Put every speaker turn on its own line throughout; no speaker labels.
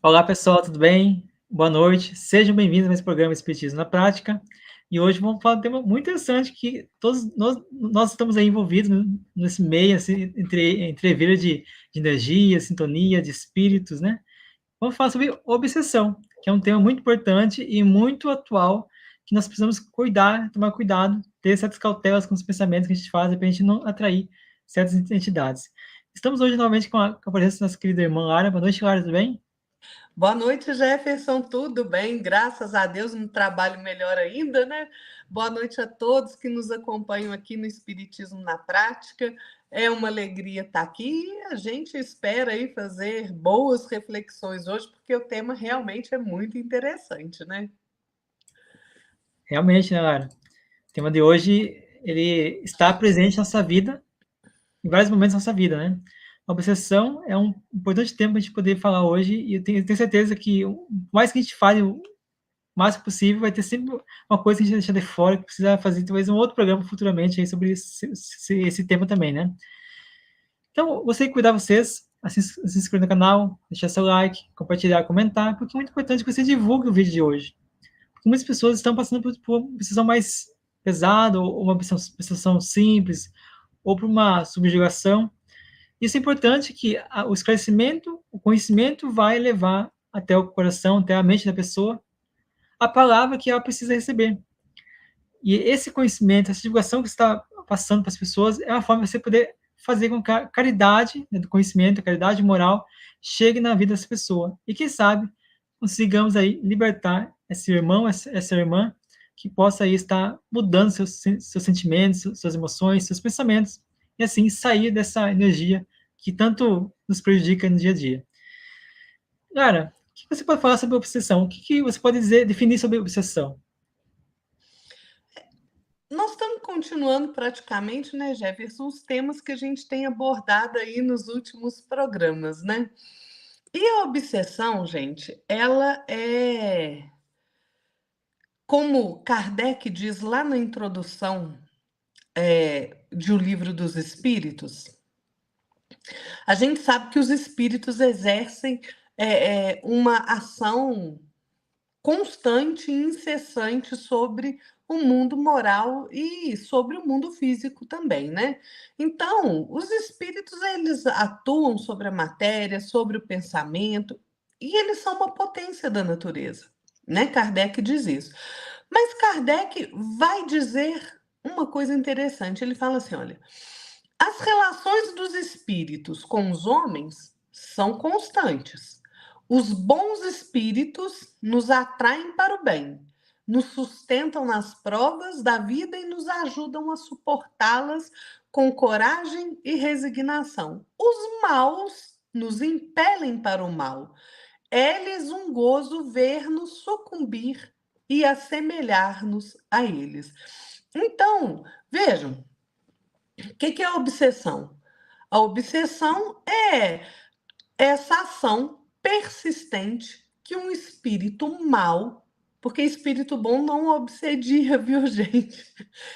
Olá pessoal, tudo bem? Boa noite, sejam bem-vindos a esse programa Espiritismo na Prática. E hoje vamos falar de um tema muito interessante que todos nós estamos aí envolvidos nesse meio, assim, entreviro de energia, sintonia, de espíritos, né? Vamos falar sobre obsessão, que é um tema muito importante e muito atual, que nós precisamos cuidar, tomar cuidado, ter certas cautelas com os pensamentos que a gente faz para a gente não atrair certas entidades. Estamos hoje novamente com a presença da nossa querida irmã Lara. Boa noite, Lara, tudo bem?
Boa noite, Jefferson. Tudo bem? Graças a Deus, um trabalho melhor ainda, né? Boa noite a todos que nos acompanham aqui no Espiritismo na Prática. É uma alegria estar aqui e a gente espera aí fazer boas reflexões hoje, porque o tema realmente é muito interessante, né?
Realmente, né, Lara? O tema de hoje, ele está presente na nossa vida, em vários momentos da nossa vida, né? A obsessão é um importante tema para a gente poder falar hoje, e eu tenho certeza que o mais que a gente fale, o máximo possível, vai ter sempre uma coisa que a gente deixa de fora, que precisa fazer talvez um outro programa futuramente aí sobre esse tema também, né? Então, você cuidar vocês, se inscrever no canal, deixar seu like, compartilhar, comentar, porque é muito importante que você divulgue o vídeo de hoje. Porque muitas pessoas estão passando por uma obsessão mais pesada, ou uma obsessão simples, ou por uma subjugação. Isso é importante que o esclarecimento, o conhecimento vai levar até o coração, até a mente da pessoa, a palavra que ela precisa receber. E esse conhecimento, essa divulgação que você está passando para as pessoas, é uma forma de você poder fazer com que a caridade, né, do conhecimento, a caridade moral, chegue na vida dessa pessoa. E quem sabe consigamos aí libertar esse irmão, essa irmã, que possa aí estar mudando seus sentimentos, suas emoções, seus pensamentos, e assim sair dessa energia que tanto nos prejudica no dia a dia. Cara, o que você pode falar sobre obsessão? O que você pode dizer, definir sobre obsessão?
Nós estamos continuando praticamente, né, Jefferson, os temas que a gente tem abordado aí nos últimos programas, né? E a obsessão, gente, ela é, como Kardec diz lá na introdução de O Livro dos Espíritos, a gente sabe que os espíritos exercem uma ação constante e incessante sobre o mundo moral e sobre o mundo físico também, né? Então, os espíritos eles atuam sobre a matéria, sobre o pensamento, e eles são uma potência da natureza, né? Kardec diz isso. Mas Kardec vai dizer uma coisa interessante. Ele fala assim, olha, as relações dos espíritos com os homens são constantes. Os bons espíritos nos atraem para o bem, nos sustentam nas provas da vida e nos ajudam a suportá-las com coragem e resignação. Os maus nos impelem para o mal. É-lhes um gozo ver-nos sucumbir e assemelhar-nos a eles. Então, vejam, o que é a obsessão? A obsessão é essa ação persistente que um espírito mau, porque espírito bom não obsedia, viu, gente?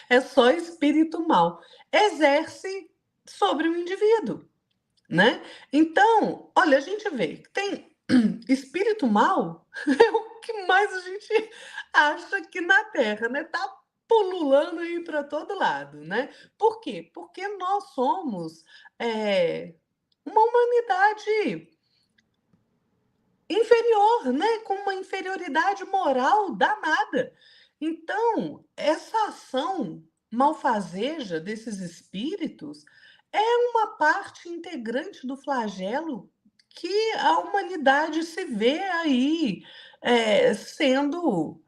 É só espírito mau, exerce sobre o indivíduo, né? Então, olha, a gente vê que tem espírito mau, é o que mais a gente acha aqui na Terra, né? Tá pululando aí para todo lado, né? Por quê? Porque nós somos uma humanidade inferior, né? Com uma inferioridade moral danada. Então, essa ação malfazeja desses espíritos é uma parte integrante do flagelo que a humanidade se vê aí sendo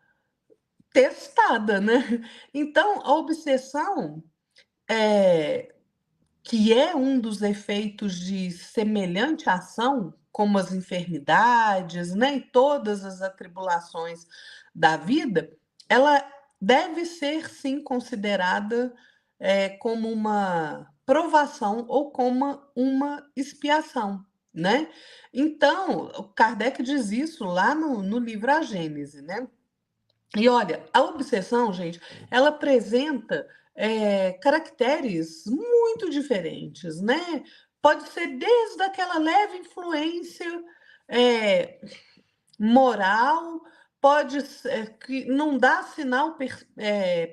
testada, né? Então, a obsessão, é, que é um dos efeitos de semelhante ação, como as enfermidades, né, e todas as atribulações da vida, ela deve ser sim considerada como uma provação ou como uma expiação, né? Então, o Kardec diz isso lá no livro A Gênese, né? E olha, a obsessão, gente, ela apresenta caracteres muito diferentes, né? Pode ser desde aquela leve influência moral, pode ser que não dá sinal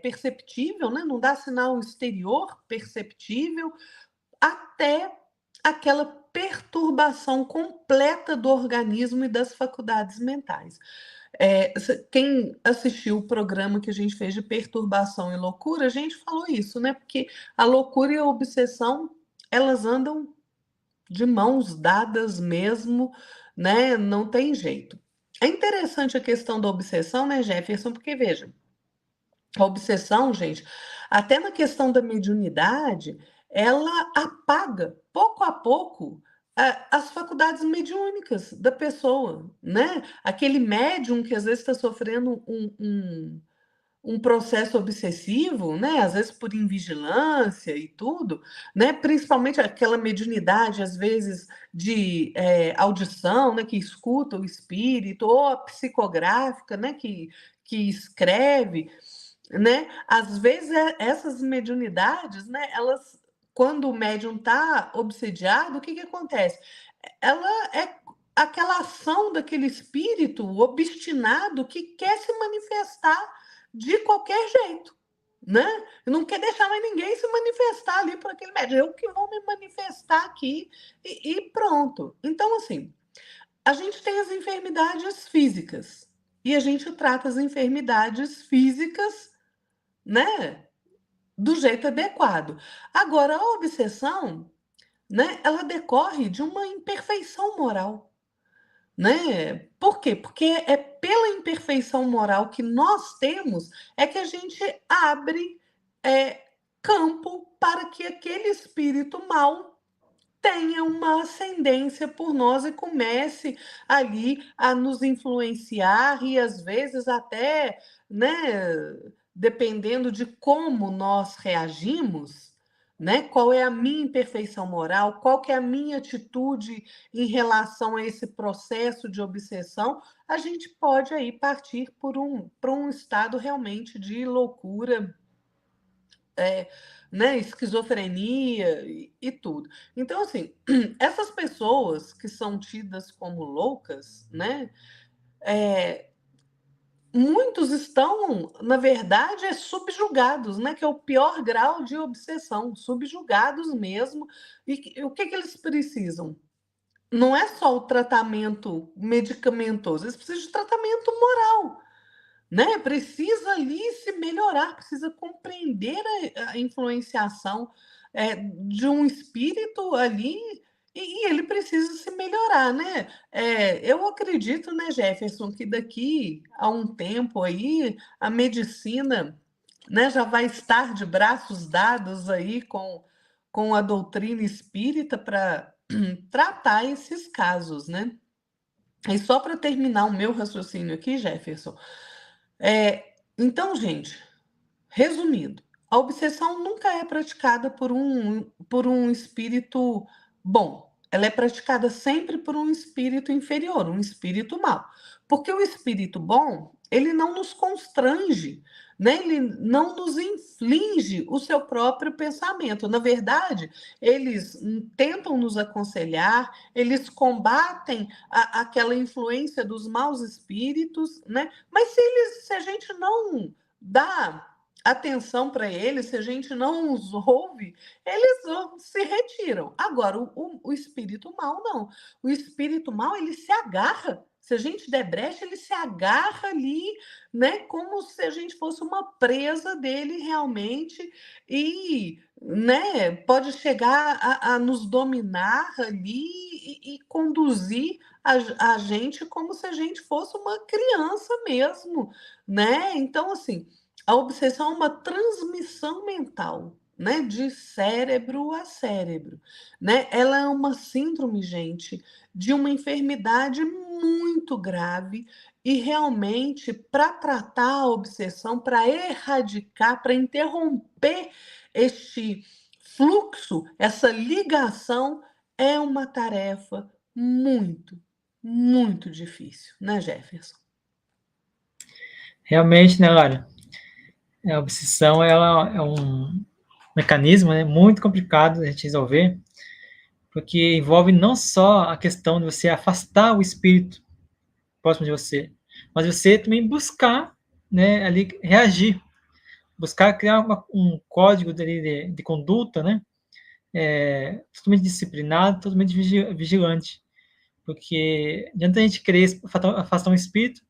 perceptível, né? Não dá sinal exterior perceptível, até aquela perturbação completa do organismo e das faculdades mentais. Quem assistiu o programa que a gente fez de perturbação e loucura, a gente falou isso, né? Porque a loucura e a obsessão, elas andam de mãos dadas mesmo, né? Não tem jeito. É interessante a questão da obsessão, né, Jefferson? Porque, veja, a obsessão, gente, até na questão da mediunidade, ela apaga, pouco a pouco, as faculdades mediúnicas da pessoa, né? Aquele médium que às vezes está sofrendo um processo obsessivo, né? Às vezes por invigilância e tudo, né? Principalmente aquela mediunidade, às vezes, de audição, né? Que escuta o espírito, ou a psicográfica, né? Que escreve, né? Às vezes essas mediunidades, né? Elas, quando o médium está obsediado, o que acontece? Ela é aquela ação daquele espírito obstinado que quer se manifestar de qualquer jeito, né? Não quer deixar mais ninguém se manifestar ali por aquele médium. Eu que vou me manifestar aqui e pronto. Então, assim, a gente tem as enfermidades físicas e a gente trata as enfermidades físicas, né, do jeito adequado. Agora, a obsessão, né, ela decorre de uma imperfeição moral, né? Por quê? Porque é pela imperfeição moral que nós temos é que a gente abre campo para que aquele espírito mal tenha uma ascendência por nós e comece ali a nos influenciar e às vezes até, né, dependendo de como nós reagimos, né, qual é a minha imperfeição moral, qual que é a minha atitude em relação a esse processo de obsessão, a gente pode aí partir para um estado realmente de loucura, né, esquizofrenia e tudo. Então, assim, essas pessoas que são tidas como loucas, né, muitos estão, na verdade, subjugados, né, que é o pior grau de obsessão, subjugados mesmo. E o que eles precisam? Não é só o tratamento medicamentoso, eles precisam de tratamento moral, né? Precisa ali se melhorar, precisa compreender a influenciação de um espírito ali e ele precisa se melhorar, né? Eu acredito, né, Jefferson, que daqui a um tempo aí a medicina, né, já vai estar de braços dados aí com a doutrina espírita para tratar esses casos, né? E só para terminar o meu raciocínio aqui, Jefferson, então, gente, resumindo, a obsessão nunca é praticada por um espírito bom. Ela é praticada sempre por um espírito inferior, um espírito mau. Porque o espírito bom, ele não nos constrange, né? Ele não nos inflige o seu próprio pensamento. Na verdade, eles tentam nos aconselhar, eles combatem aquela influência dos maus espíritos, né? Mas se a gente não dá atenção para eles, se a gente não os ouve, eles se retiram. Agora, o espírito mal, não. O espírito mal, ele se agarra. Se a gente der brecha, ele se agarra ali, né? Como se a gente fosse uma presa dele realmente e, né, pode chegar a nos dominar ali e conduzir a gente como se a gente fosse uma criança mesmo, né? Então, assim, a obsessão é uma transmissão mental, né, de cérebro a cérebro, né? Ela é uma síndrome, gente, de uma enfermidade muito grave e realmente para tratar a obsessão, para erradicar, para interromper este fluxo, essa ligação é uma tarefa muito, muito difícil, né, Jefferson?
Realmente, né, Lara? A obsessão ela é um mecanismo, né, muito complicado de a gente resolver, porque envolve não só a questão de você afastar o espírito próximo de você, mas você também buscar, né, ali reagir, buscar criar um código de conduta, né, totalmente disciplinado, totalmente vigilante, porque não adianta a gente querer afastar um espírito,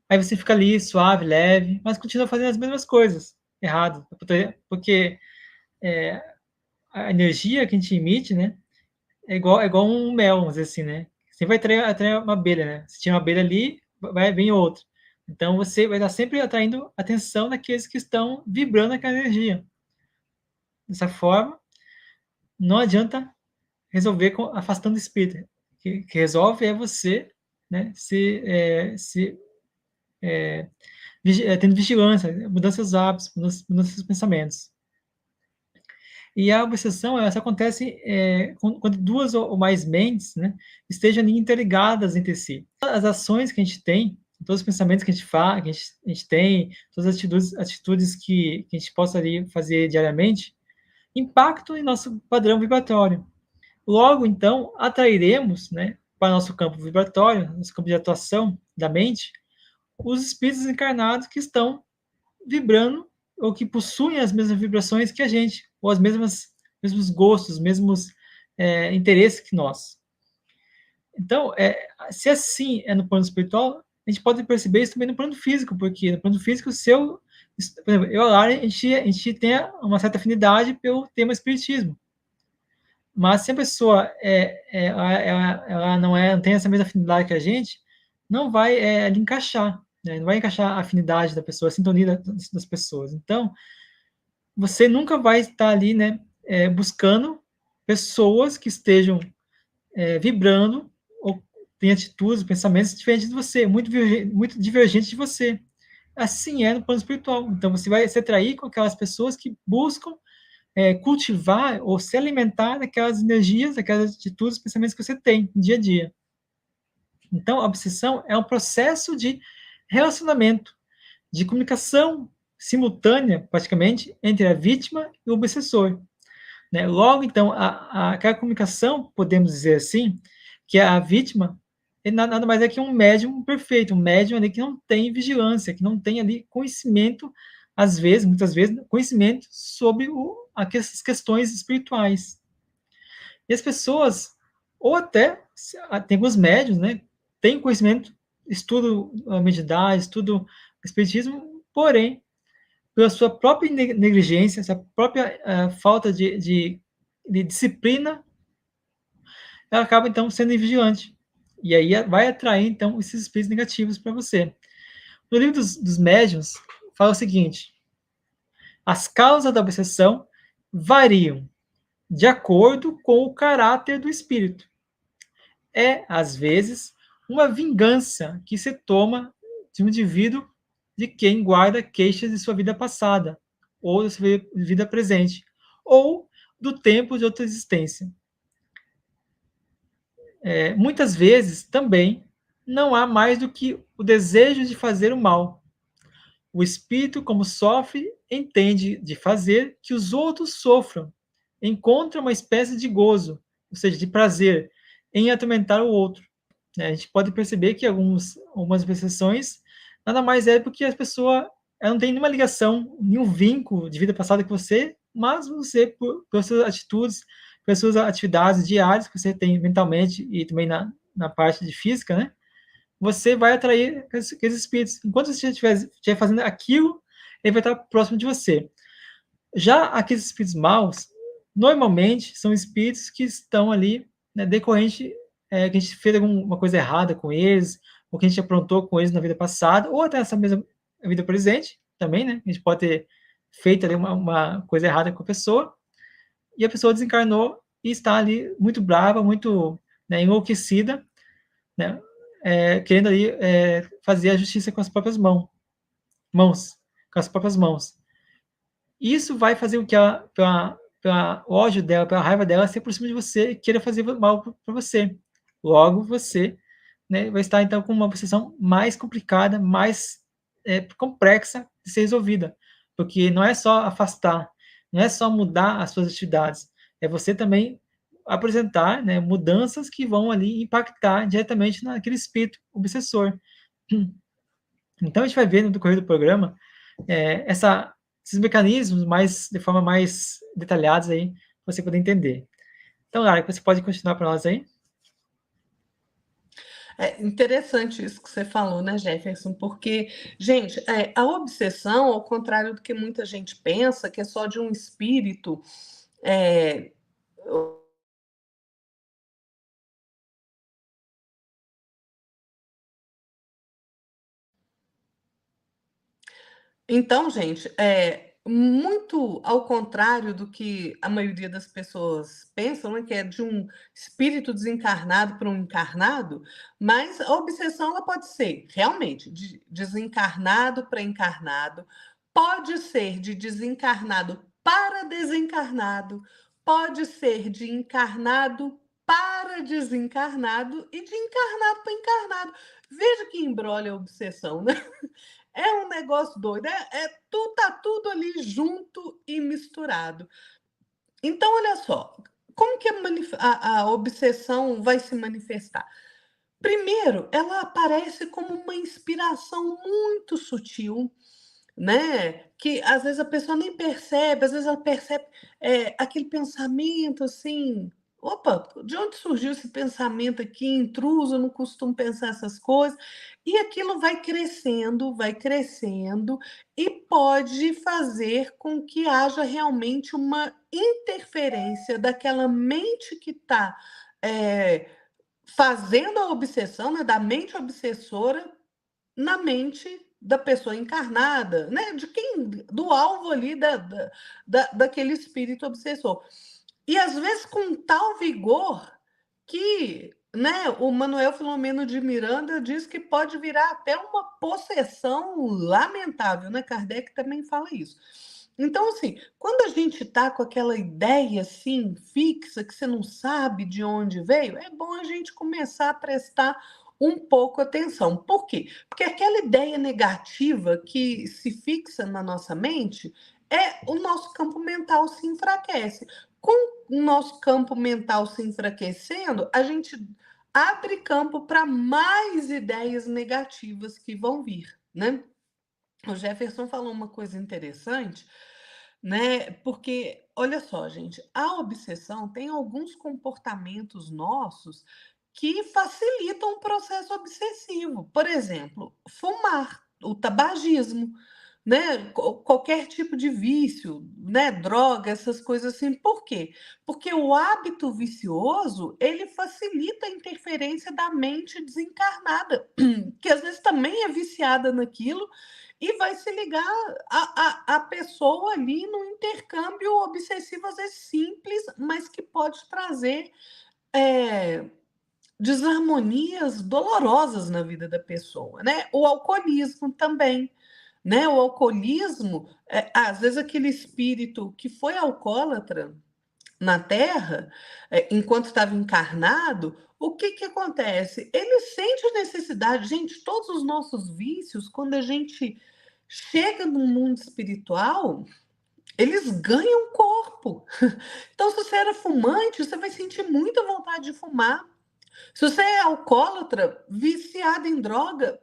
aí você fica ali suave, leve, mas continua fazendo as mesmas coisas, errado, porque a energia que a gente emite, né, é igual um mel, vamos dizer assim, né? Você vai atrair uma abelha, né? Se tinha uma abelha ali, vem outra. Então você vai estar sempre atraindo a atenção daqueles que estão vibrando aquela energia. Dessa forma, não adianta resolver afastando o espírito. O que resolve é você, né, tendo vigilância, mudança dos hábitos, mudança dos pensamentos. E a obsessão, ela acontece quando duas ou mais mentes, né, estejam interligadas entre si. As ações que a gente tem, todos os pensamentos que a gente faz, que a gente tem, todas as atitudes que a gente possa ali fazer diariamente, impactam em nosso padrão vibratório. Logo, então, atrairemos, né, para nosso campo vibratório, nosso campo de atuação da mente, os espíritos encarnados que estão vibrando ou que possuem as mesmas vibrações que a gente, ou as mesmos gostos, mesmos interesses que nós. Então, se assim é no plano espiritual, a gente pode perceber isso também no plano físico, porque no plano físico, por exemplo, eu e a Lara, a gente tem uma certa afinidade pelo tema espiritismo. Mas se a pessoa ela não tem essa mesma afinidade que a gente, não vai ali encaixar, né? Não vai encaixar a afinidade da pessoa, a sintonia das pessoas. Então, você nunca vai estar ali, né, buscando pessoas que estejam vibrando ou têm atitudes, pensamentos diferentes de você, muito divergentes de você. Assim é no plano espiritual. Então, você vai se atrair com aquelas pessoas que buscam cultivar ou se alimentar daquelas energias, daquelas atitudes, pensamentos que você tem no dia a dia. Então, a obsessão é um processo de relacionamento, de comunicação simultânea, praticamente, entre a vítima e o obsessor. Né? Logo, então, aquela comunicação, podemos dizer assim, que a vítima nada mais é que um médium perfeito, um médium ali que não tem vigilância, que não tem ali conhecimento, às vezes, muitas vezes, conhecimento sobre essas questões espirituais. E as pessoas, ou até, tem alguns médios, né, têm conhecimento, estudam a mediunidade, estudam o espiritismo, porém, pela sua própria negligência, sua própria falta de disciplina, ela acaba, então, sendo invigilante. E aí vai atrair, então, esses espíritos negativos para você. No livro dos médiuns, fala o seguinte: as causas da obsessão variam de acordo com o caráter do espírito. É, às vezes, uma vingança que se toma de um indivíduo de quem guarda queixas de sua vida passada, ou da sua vida presente, ou do tempo de outra existência. Muitas vezes, também, não há mais do que o desejo de fazer o mal. O espírito, como sofre, entende de fazer que os outros sofram, encontra uma espécie de gozo, ou seja, de prazer, em atormentar o outro. A gente pode perceber que algumas obsessões nada mais é porque a pessoa ela não tem nenhuma ligação, nenhum vínculo de vida passada com você, mas você, pelas suas atitudes, pelas suas atividades diárias que você tem mentalmente e também na parte de física, né? Você vai atrair aqueles espíritos. Enquanto você estiver fazendo aquilo, ele vai estar próximo de você. Já aqueles espíritos maus, normalmente, são espíritos que estão ali, né, decorrente que a gente fez alguma coisa errada com eles, ou que a gente aprontou com eles na vida passada, ou até nessa mesma vida presente, também, né? A gente pode ter feito ali uma coisa errada com a pessoa, e a pessoa desencarnou e está ali muito brava, muito, né, enlouquecida, né? Querendo ali fazer a justiça com as próprias mãos, com as próprias mãos. Isso vai fazer com que pela ódio dela, pela raiva dela, se aproxime de você e queira fazer mal para você. Logo, você, né, vai estar, então, com uma obsessão mais complicada, mais complexa de ser resolvida. Porque não é só afastar, não é só mudar as suas atividades, é você também apresentar, né, mudanças que vão ali impactar diretamente naquele espírito obsessor. Então, a gente vai ver no decorrer do programa esses mecanismos de forma mais detalhados aí, para você poder entender. Então, Lara, você pode continuar para nós aí?
É interessante isso que você falou, né, Jefferson? Porque, gente, a obsessão, ao contrário do que muita gente pensa, que é só de um espírito. é, Então, gente, muito ao contrário do que a maioria das pessoas pensam, né, que é de um espírito desencarnado para um encarnado, mas a obsessão ela pode ser realmente de desencarnado para encarnado, pode ser de desencarnado para desencarnado, pode ser de encarnado para desencarnado e de encarnado para encarnado. Veja que embrolha a obsessão, né? É um negócio doido, tá tudo ali junto e misturado. Então, olha só, como que a obsessão vai se manifestar? Primeiro, ela aparece como uma inspiração muito sutil, né? Que às vezes a pessoa nem percebe, às vezes ela percebe aquele pensamento assim. Opa, de onde surgiu esse pensamento aqui intruso? Eu não costumo pensar essas coisas. E aquilo vai crescendo, e pode fazer com que haja realmente uma interferência daquela mente que está fazendo a obsessão, né, da mente obsessora, na mente da pessoa encarnada, né? Do alvo ali daquele espírito obsessor. E às vezes com tal vigor que, né, o Manuel Filomeno de Miranda diz que pode virar até uma possessão lamentável, né? Kardec também fala isso. Então, assim, quando a gente está com aquela ideia assim fixa, que você não sabe de onde veio, é bom a gente começar a prestar um pouco atenção. Por quê? Porque aquela ideia negativa que se fixa na nossa mente, o nosso campo mental se enfraquece. Com o nosso campo mental se enfraquecendo, a gente abre campo para mais ideias negativas que vão vir, né? O Jefferson falou uma coisa interessante, né? Porque, olha só, gente, a obsessão tem alguns comportamentos nossos que facilitam o processo obsessivo. Por exemplo, fumar, o tabagismo, né? Qualquer tipo de vício, né? Droga, essas coisas assim. Por quê? Porque o hábito vicioso, ele facilita a interferência da mente desencarnada, que às vezes também é viciada naquilo e vai se ligar a pessoa ali no intercâmbio obsessivo, às vezes simples, mas que pode trazer desarmonias dolorosas na vida da pessoa, né? O alcoolismo também, né? O alcoolismo, às vezes aquele espírito que foi alcoólatra na Terra, enquanto estava encarnado, o que que acontece? Ele sente necessidade, gente, todos os nossos vícios, quando a gente chega no mundo espiritual, eles ganham corpo. Então, se você era fumante, você vai sentir muita vontade de fumar. Se você é alcoólatra, viciado em droga,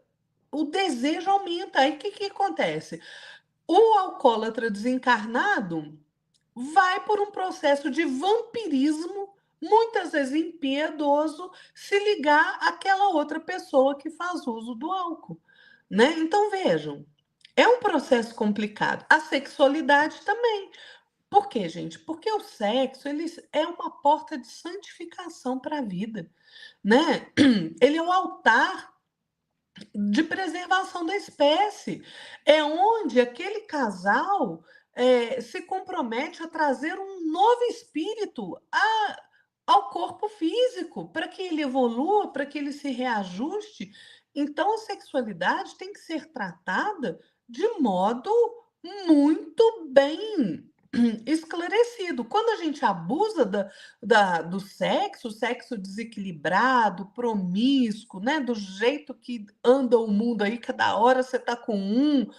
o desejo aumenta. Aí o que que acontece? O alcoólatra desencarnado vai por um processo de vampirismo, muitas vezes impiedoso, se ligar àquela outra pessoa que faz uso do álcool, né? Então vejam, é um processo complicado. A sexualidade também. Por quê, gente? Porque o sexo ele é uma porta de santificação para a vida, né? Ele é o altar de preservação da espécie. É onde aquele casal se compromete a trazer um novo espírito ao corpo físico, para que ele evolua, para que ele se reajuste. Então, a sexualidade tem que ser tratada de modo muito bem esclarecido. Quando a gente abusa do sexo, o sexo desequilibrado, promíscuo, né? Do jeito que anda o mundo aí, cada hora você tá com um,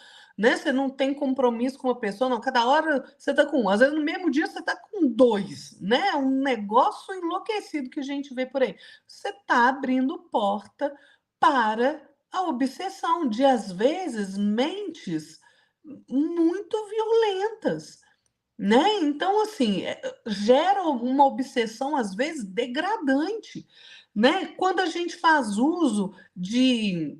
né? Você não tem compromisso com uma pessoa, não. Cada hora você está com um. Às vezes, no mesmo dia, você está com dois, né? Um negócio enlouquecido que a gente vê por aí. Você está abrindo porta para a obsessão de, às vezes, mentes muito violentas, né? Então, assim, gera uma obsessão, às vezes, degradante, né? Quando a gente faz uso de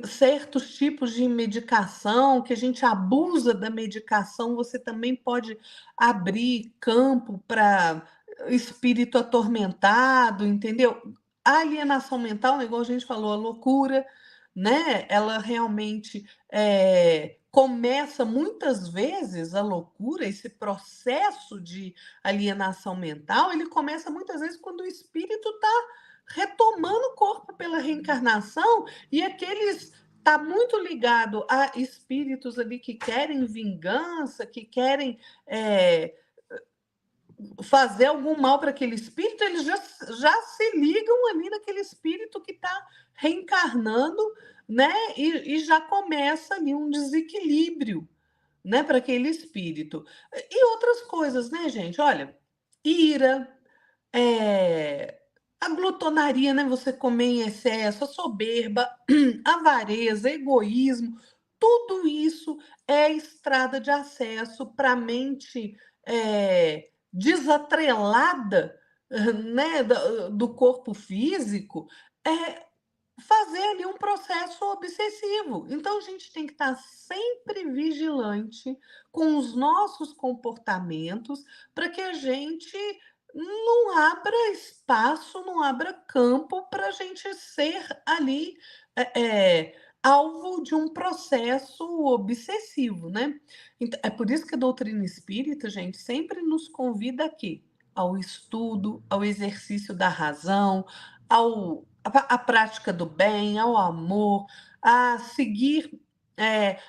certos tipos de medicação, que a gente abusa da medicação, você também pode abrir campo para espírito atormentado, entendeu? A alienação mental, igual a gente falou, a loucura, né? Ela realmente começa muitas vezes a loucura, esse processo de alienação mental, ele começa muitas vezes quando o espírito está retomando o corpo pela reencarnação e aqueles está muito ligado a espíritos ali que querem vingança, que querem fazer algum mal para aquele espírito, eles já se ligam ali naquele espírito que está reencarnando, né? E já começa ali um desequilíbrio, né, para aquele espírito. E outras coisas, né, gente? Olha, ira, a glutonaria, né? Você comer em excesso, a soberba, avareza, egoísmo, tudo isso é estrada de acesso para a mente desatrelada, né, do corpo físico, fazer ali um processo obsessivo. Então, a gente tem que estar sempre vigilante com os nossos comportamentos para que a gente não abra espaço, não abra campo para a gente ser ali alvo de um processo obsessivo, né? Então, é por isso que a doutrina espírita, gente, sempre nos convida aqui ao estudo, ao exercício da razão, à prática do bem, ao amor, a seguir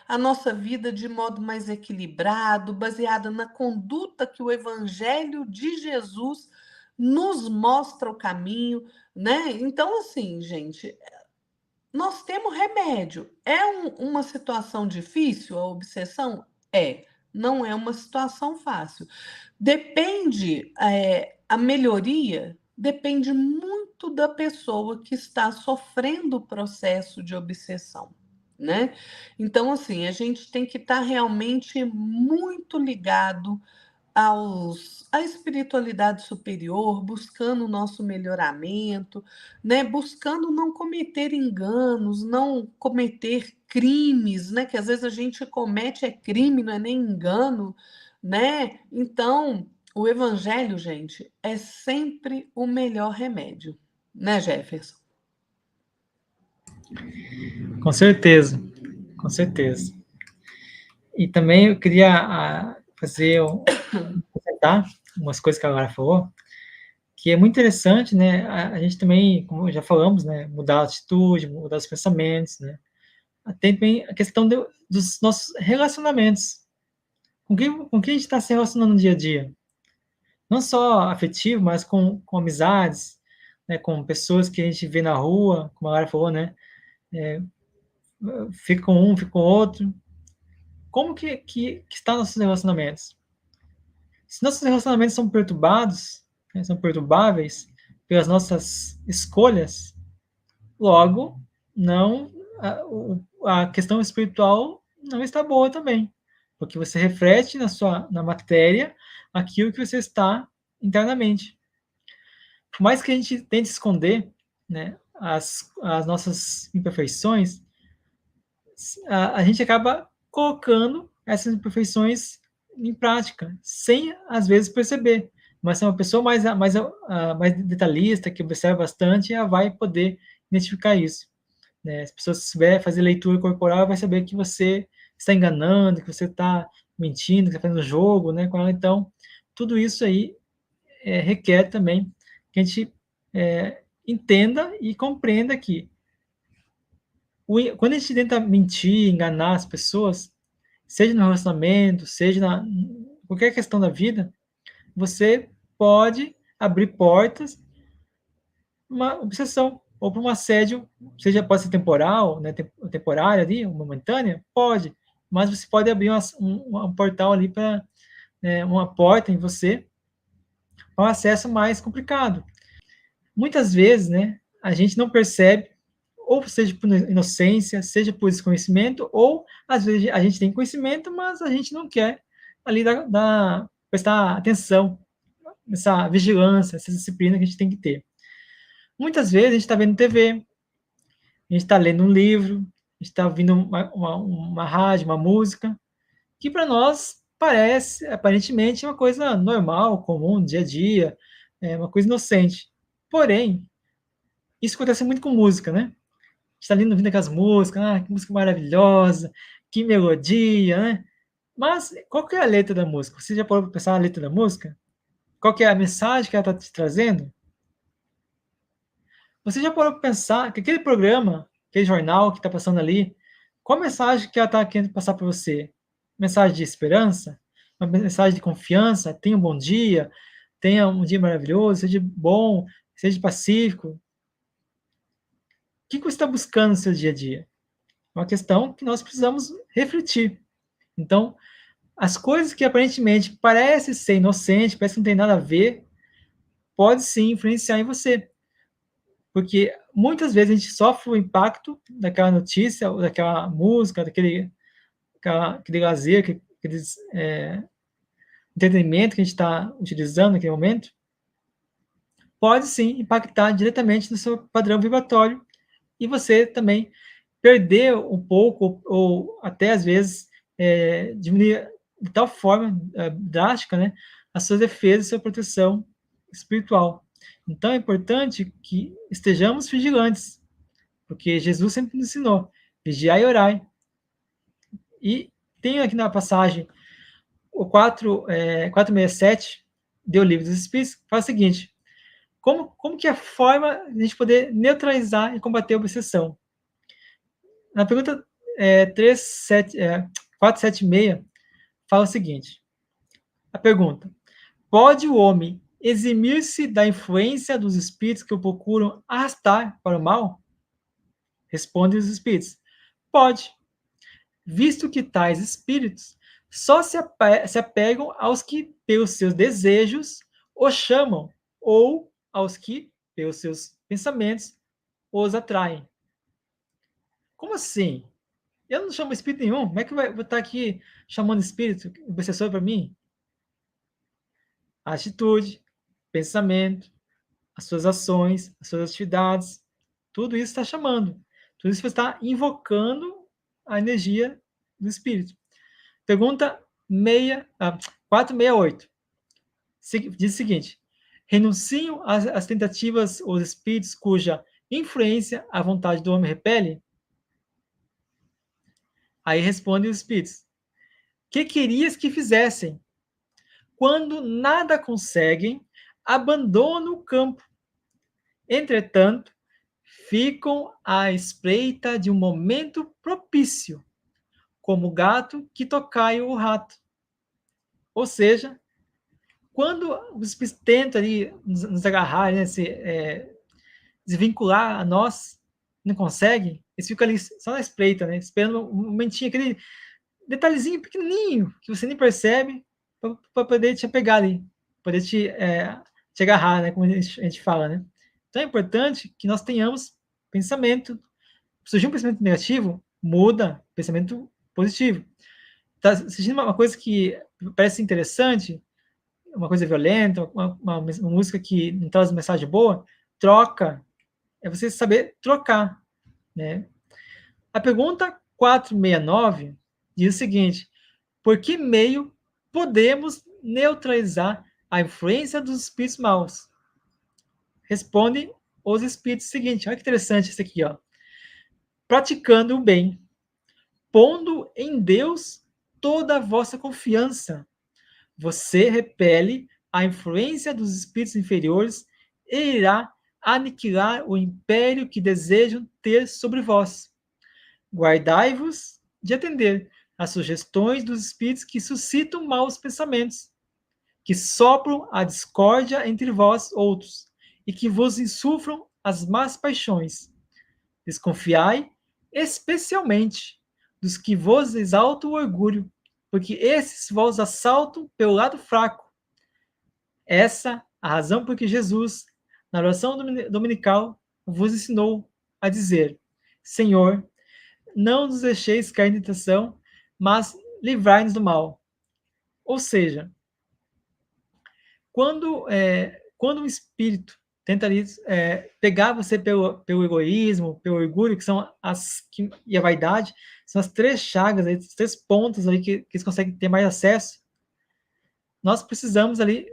a nossa vida de modo mais equilibrado, baseada na conduta que o Evangelho de Jesus nos mostra o caminho, né? Então, assim, gente, nós temos remédio. É uma situação difícil, a obsessão? Não é uma situação fácil. Depende, a melhoria depende muito da pessoa que está sofrendo o processo de obsessão, né? Então, assim, a gente tem que estar realmente muito ligado à espiritualidade superior, buscando o nosso melhoramento, né? Buscando não cometer enganos, não cometer crimes, né? Que às vezes a gente comete crime, não é nem engano, né? Então, o evangelho, gente, é sempre o melhor remédio, né, Jefferson?
Com certeza, com certeza. E também eu queria comentar umas coisas que a Lara falou, que é muito interessante, né? A gente também, como já falamos, né? Mudar a atitude, mudar os pensamentos, né? Tem também a questão dos nossos relacionamentos. Com quem a gente está se relacionando no dia a dia? Não só afetivo, mas com amizades, né? Com pessoas que a gente vê na rua, como a Lara falou, né? Fica com um, fica com outro. Como que está nossos relacionamentos? Se nossos relacionamentos são perturbados, né, são perturbáveis pelas nossas escolhas, logo, não a questão espiritual não está boa também, porque você reflete na matéria aquilo que você está internamente. Por mais que a gente tente esconder, né, as nossas imperfeições, a gente acaba colocando essas imperfeições em prática, sem às vezes perceber. Mas se é uma pessoa mais detalhista, que observa bastante, ela vai poder identificar isso. Né? Se a pessoa souber fazer leitura corporal, vai saber que você está enganando, que você está mentindo, que você está fazendo jogo, né, com ela. Então, tudo isso aí requer também que a gente entenda e compreenda que quando a gente tenta mentir, enganar as pessoas, seja no relacionamento, seja na qualquer questão da vida, você pode abrir portas para uma obsessão ou para um assédio, pode ser temporal, né, temporária ali, momentânea, pode, mas você pode abrir um portal ali para uma porta em você para um acesso mais complicado. Muitas vezes, né, a gente não percebe, ou seja por inocência, seja por desconhecimento, ou às vezes a gente tem conhecimento, mas a gente não quer ali prestar atenção, essa vigilância, essa disciplina que a gente tem que ter. Muitas vezes a gente está vendo TV, a gente está lendo um livro, a gente está ouvindo uma rádio, uma música, que para nós parece, aparentemente, uma coisa normal, comum, dia a dia, uma coisa inocente. Porém, isso acontece muito com música, né? A gente está ali ouvindo aquelas músicas, que música maravilhosa, que melodia, né? Mas qual que é a letra da música? Você já pode pensar na letra da música? Qual que é a mensagem que ela está te trazendo? Você já parou para pensar que aquele programa, aquele jornal que está passando ali, qual a mensagem que ela está querendo passar para você? Mensagem de esperança? Uma mensagem de confiança? Tenha um bom dia, tenha um dia maravilhoso, seja bom, seja pacífico. O que você está buscando no seu dia a dia? É uma questão que nós precisamos refletir. Então, as coisas que aparentemente parecem ser inocentes, parecem que não tem nada a ver, pode sim influenciar em você. Porque muitas vezes a gente sofre o impacto daquela notícia, ou daquela música, aquele lazer, aquele entretenimento que a gente está utilizando naquele momento, pode sim impactar diretamente no seu padrão vibratório e você também perder um pouco, ou até às vezes diminuir de tal forma drástica, né, as suas defesas e sua proteção espiritual. Então é importante que estejamos vigilantes, porque Jesus sempre nos ensinou, vigiai e orai. E tem aqui na passagem, o 467, do Livro dos Espíritos, fala o seguinte, como que é a forma de a gente poder neutralizar e combater a obsessão? Na pergunta 476, fala o seguinte, a pergunta, pode o homem eximir-se da influência dos espíritos que o procuram arrastar para o mal? Responde os espíritos, pode, visto que tais espíritos só se apegam aos que, pelos seus desejos, os chamam, ou aos que, pelos seus pensamentos, os atraem. Como assim? Eu não chamo espírito nenhum. Como é que eu vou estar aqui chamando espírito, obsessor para mim? A atitude, pensamento, as suas ações, as suas atividades, tudo isso está chamando. Tudo isso está invocando a energia do espírito. Pergunta 468. Diz o seguinte, renunciam às tentativas os espíritos cuja influência a vontade do homem repele? Aí respondem os espíritos, que querias que fizessem? Quando nada conseguem, abandonam o campo. Entretanto, ficam à espreita de um momento propício, como o gato que tocai o rato. Ou seja, quando os espíritos tentam ali nos agarrar, né, desvincular a nós, não conseguem, eles ficam ali só na espreita, né, esperando um momentinho, aquele detalhezinho pequenininho, que você nem percebe, para poder te pegar ali, poder te agarrar, né, como a gente fala, né. Então é importante que nós tenhamos pensamento. Surgiu um pensamento negativo, muda, pensamento positivo. Está surgindo uma coisa que parece interessante, uma coisa violenta, uma música que não traz uma mensagem boa, troca. É você saber trocar, né? A pergunta 469 diz o seguinte, por que meio podemos neutralizar a influência dos espíritos maus? Responde os espíritos seguinte, olha que interessante isso aqui, ó. Praticando o bem, pondo em Deus toda a vossa confiança. Você repele a influência dos espíritos inferiores e irá aniquilar o império que desejam ter sobre vós. Guardai-vos de atender às sugestões dos espíritos que suscitam maus pensamentos, que sopram a discórdia entre vós outros e que vos insuflam as más paixões. Desconfiai especialmente dos que vos exaltam o orgulho, porque esses vos assaltam pelo lado fraco. Essa a razão por que Jesus, na oração dominical, vos ensinou a dizer: Senhor, não nos deixeis cair em tentação, mas livrai-nos do mal. Ou seja, quando um espírito tenta ali, pegar você pelo egoísmo, pelo orgulho, que são e a vaidade, são as três chagas, as três pontas ali que eles conseguem ter mais acesso, nós precisamos ali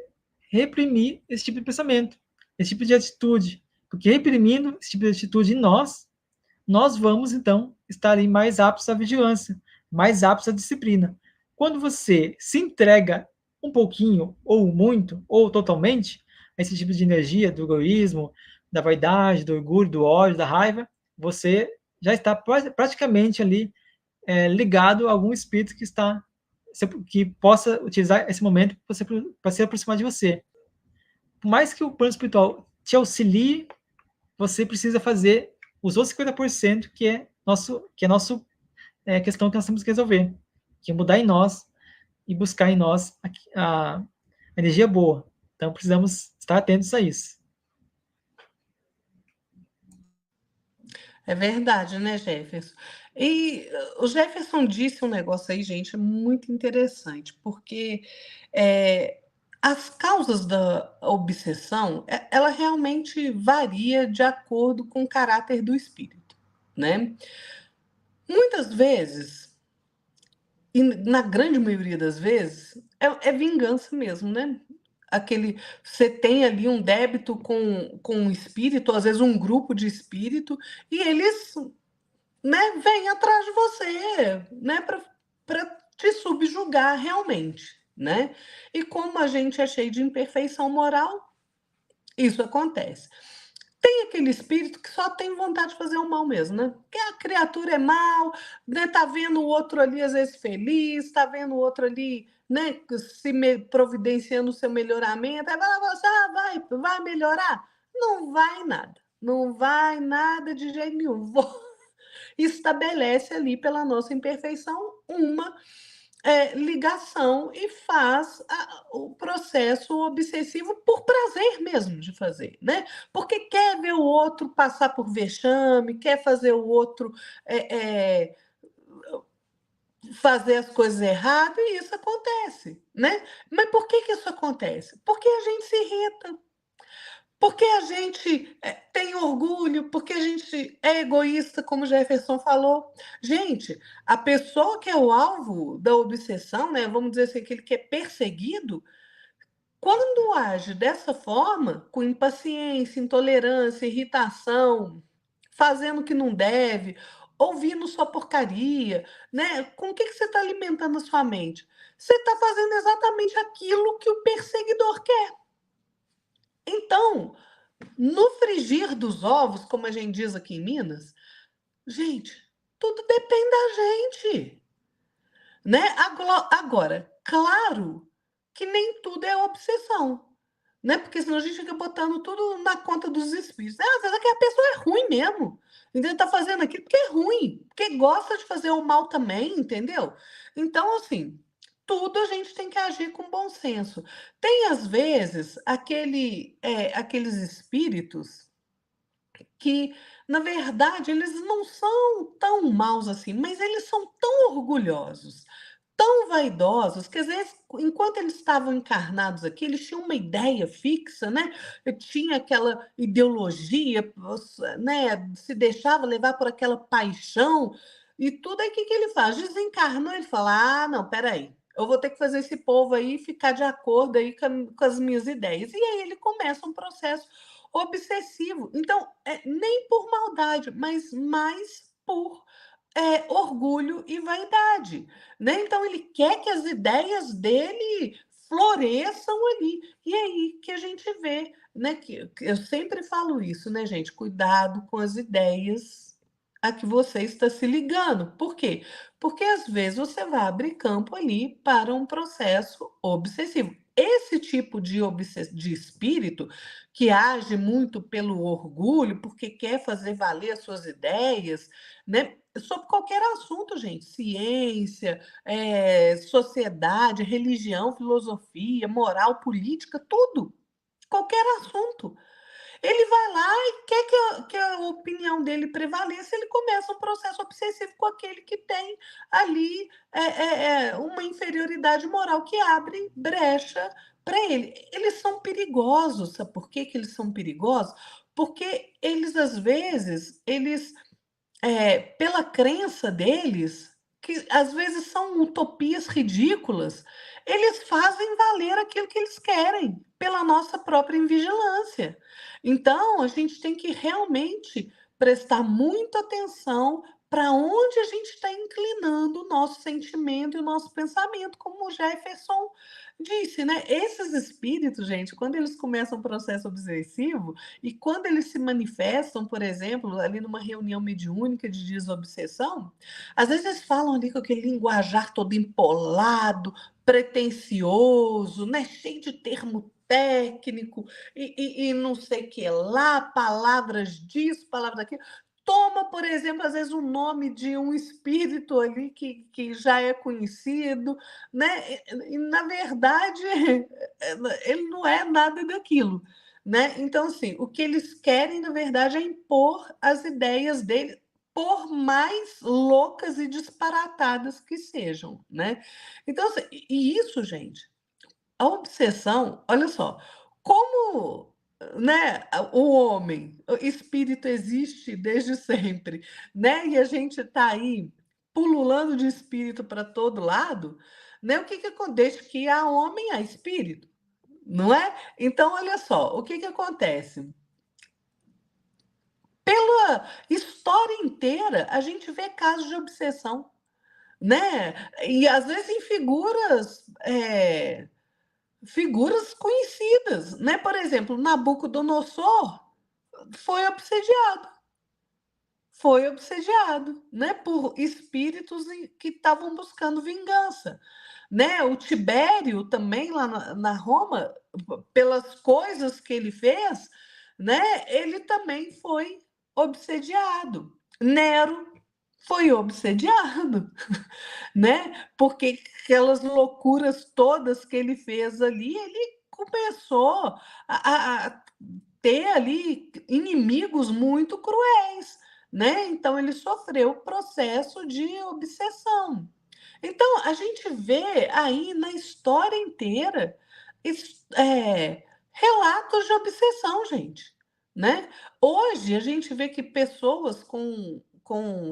reprimir esse tipo de pensamento, esse tipo de atitude, porque reprimindo esse tipo de atitude em nós vamos, então, estar aí mais aptos à vigilância, mais aptos à disciplina. Quando você se entrega um pouquinho, ou muito, ou totalmente, a esse tipo de energia do egoísmo, da vaidade, do orgulho, do ódio, da raiva, você já está praticamente ali ligado a algum espírito que possa utilizar esse momento para se aproximar de você. Por mais que o plano espiritual te auxilie, você precisa fazer os outros 50% que é a questão que nós temos que resolver, que é mudar em nós e buscar em nós a energia boa. Então, precisamos estar atentos a isso.
É verdade, né, Jefferson? E o Jefferson disse um negócio aí, gente, muito interessante, porque as causas da obsessão, ela realmente varia de acordo com o caráter do espírito, né? Muitas vezes, e na grande maioria das vezes, é vingança mesmo, né? Você tem ali um débito com um espírito, às vezes um grupo de espírito, e eles, né, vêm atrás de você, né, para te subjugar realmente, né? E como a gente é cheio de imperfeição moral, isso acontece. Tem aquele espírito que só tem vontade de fazer o mal mesmo, né? Que a criatura é mal, né? Tá vendo o outro ali às vezes feliz, tá vendo o outro ali, né, providenciando o seu melhoramento, aí vai, vai melhorar? Não vai nada. Não vai nada de jeito nenhum. Estabelece ali pela nossa imperfeição uma ligação e faz o processo obsessivo por prazer mesmo de fazer, né? Porque quer ver o outro passar por vexame, quer fazer o outro fazer as coisas erradas, e isso acontece, né? Mas por que isso acontece? Porque a gente se irrita, porque a gente tem orgulho, porque a gente é egoísta, como Jefferson falou. Gente, a pessoa que é o alvo da obsessão, né, vamos dizer assim, aquele que é perseguido, quando age dessa forma, com impaciência, intolerância, irritação, fazendo o que não deve, ouvindo só porcaria, né? Com o que você está alimentando a sua mente? Você está fazendo exatamente aquilo que o perseguidor quer. Então, no frigir dos ovos, como a gente diz aqui em Minas, gente, tudo depende da gente, né? Agora, claro que nem tudo é obsessão, né? Porque senão a gente fica botando tudo na conta dos espíritos. Às vezes é que a pessoa é ruim mesmo, entendeu? Tá fazendo aquilo porque é ruim, porque gosta de fazer o mal também, entendeu? Então, assim, tudo a gente tem que agir com bom senso. Tem, às vezes, aqueles espíritos que, na verdade, eles não são tão maus assim, mas eles são tão orgulhosos, tão vaidosos, que às vezes, enquanto eles estavam encarnados aqui, eles tinham uma ideia fixa, né? Tinha aquela ideologia, né? Se deixava levar por aquela paixão e tudo. Aí o que ele faz? Desencarnou, ele fala: ah, não, peraí. Eu vou ter que fazer esse povo aí ficar de acordo aí com as minhas ideias. E aí ele começa um processo obsessivo. Então, nem por maldade, mas mais por orgulho e vaidade, né? Então, ele quer que as ideias dele floresçam ali. E é aí que a gente vê, né? Que eu sempre falo isso, né, gente? Cuidado com as ideias a que você está se ligando. Por quê? Porque às vezes você vai abrir campo ali para um processo obsessivo. esse tipo de espírito que age muito pelo orgulho, porque quer fazer valer as suas ideias, né? Sobre qualquer assunto, gente, ciência, sociedade, religião, filosofia, moral, política, tudo, qualquer assunto. Ele vai lá e quer que a opinião dele prevaleça, ele começa um processo obsessivo com aquele que tem ali uma inferioridade moral que abre brecha para ele. Eles são perigosos, sabe por que eles são perigosos? Porque eles, às vezes, pela crença deles, que às vezes são utopias ridículas, eles fazem valer aquilo que eles querem, pela nossa própria invigilância. Então, a gente tem que realmente prestar muita atenção para onde a gente está inclinando o nosso sentimento e o nosso pensamento, como o Jefferson disse, né? Esses espíritos, gente, quando eles começam o processo obsessivo, e quando eles se manifestam, por exemplo, ali numa reunião mediúnica de desobsessão, às vezes eles falam ali com aquele linguajar todo empolado, pretensioso, né? Cheio de termo técnico e não sei o que lá, palavras disso, palavras daquilo. Toma, por exemplo, às vezes o nome de um espírito ali que já é conhecido, né? E, na verdade, ele não é nada daquilo. Né? Então, assim, o que eles querem, na verdade, é impor as ideias dele, por mais loucas e disparatadas que sejam, né? Então, assim, e isso, gente, a obsessão, olha só, como, né, o homem, o espírito existe desde sempre, né? E a gente está aí pululando de espírito para todo lado, né? O que que acontece? Que há homem, há espírito, não é? Então, olha só, o que que acontece? Pela história inteira, a gente vê casos de obsessão, né? E às vezes em figuras conhecidas, né? Por exemplo, Nabucodonosor foi obsediado, né? Por espíritos que estavam buscando vingança, né? O Tibério também lá na Roma, pelas coisas que ele fez, né? Ele também foi obsediado. Nero foi obsediado, né? Porque aquelas loucuras todas que ele fez ali, ele começou a ter ali inimigos muito cruéis, né? Então ele sofreu processo de obsessão. Então a gente vê aí na história inteira relatos de obsessão, gente, né? Hoje a gente vê que pessoas com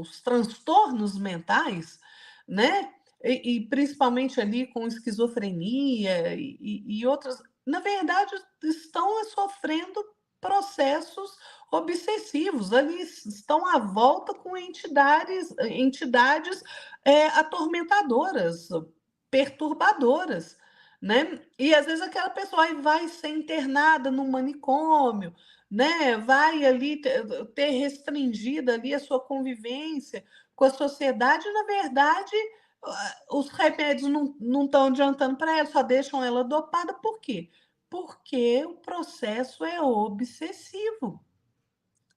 os transtornos mentais, né? E principalmente ali com esquizofrenia e outras, na verdade, estão sofrendo processos obsessivos, ali estão à volta com entidades atormentadoras, perturbadoras, né? E às vezes aquela pessoa aí vai ser internada no manicômio, né? Vai ali ter restringida ali a sua convivência com a sociedade, na verdade, os remédios não estão adiantando para ela, só deixam ela dopada. Por quê? Porque o processo é obsessivo,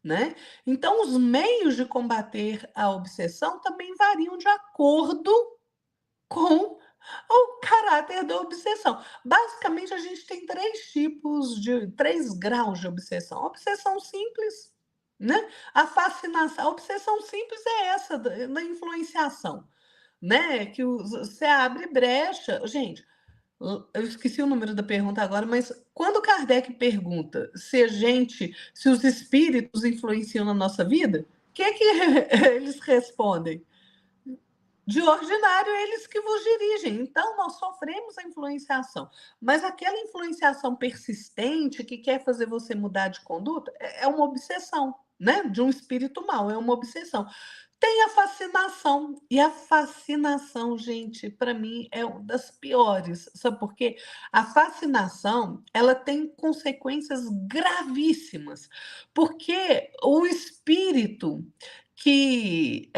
né? Então, os meios de combater a obsessão também variam de acordo com o caráter da obsessão. Basicamente, a gente tem três graus de obsessão. A obsessão simples, né? A fascinação. A obsessão simples é essa, da influenciação, né? Que você abre brecha. Gente, eu esqueci o número da pergunta agora, mas quando Kardec pergunta se os espíritos influenciam na nossa vida, o que é que eles respondem? De ordinário, eles que vos dirigem. Então, nós sofremos a influenciação. Mas aquela influenciação persistente que quer fazer você mudar de conduta é uma obsessão, né? De um espírito mau, é uma obsessão. Tem a fascinação. E a fascinação, gente, para mim é uma das piores. Sabe por quê? A fascinação, ela tem consequências gravíssimas. Porque o espírito que